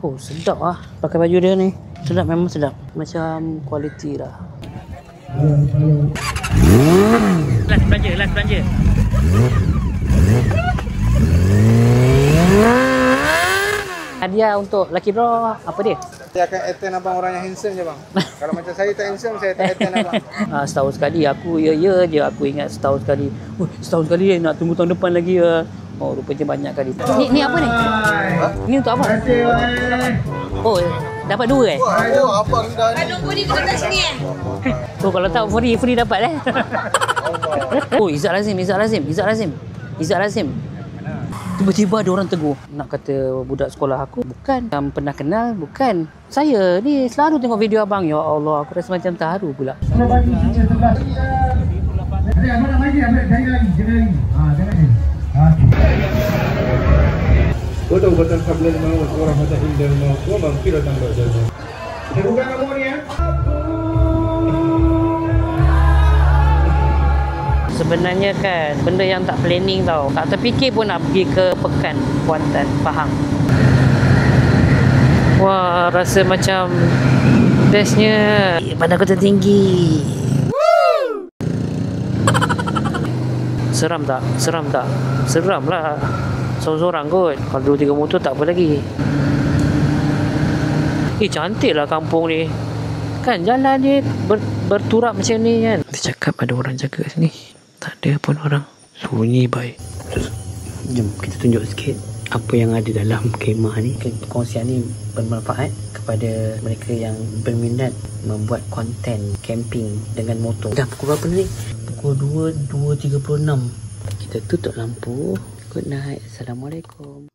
Oh, sedap lah pakai baju dia ni. Sedap, memang sedap. Macam kualiti lah. Last belanja. Hadiah untuk Lucky Bro, apa dia? Saya akan attend abang orang yang handsome je bang. Kalau macam saya tak handsome, saya tak attend abang. Setahun sekali aku, ya je aku ingat setahun sekali. Setahun sekali nak tunggu tahun depan lagi. Oh, rupanya banyak kali. Ni apa ni? Ni untuk apa? Oh, dapat 2 Oh, abang dah ni. Nunggu ni kita kat sini Oh, kalau tak free dapat Oh, Izzat Lazim. Tiba-tiba ada orang tegur. Nak kata budak sekolah aku. Bukan. Yang pernah kenal, bukan. Saya ni selalu tengok video abang. Ya Allah, aku rasa macam terharu pula. Ubat-ubatan hablal maut wa rahmatan indal maut wa maghfiratan ba'dal maut. Kita buka kamu ni ya. Sebenarnya kan benda yang tak planning tau. Tak terfikir pun nak pergi ke Pekan Kuantan, Pahang. Wah, rasa macam bestnya. Badan aku tertinggi. Seram tak? Seram lah. Seorang-seorang kot. Kalau 2-3 motor tak apa lagi. Cantik lah kampung ni. Kan jalan dia berturap macam ni kan. Dia cakap ada orang jaga sini. Tak ada pun orang. Sunyi baik. Jom kita tunjuk sikit apa yang ada dalam kemah ni. Perkongsian ni bermanfaat kepada mereka yang berminat membuat konten camping dengan motor. Dah pukul berapa ni? Pukul 2.36. Kita tutup lampu. Good night. Assalamualaikum.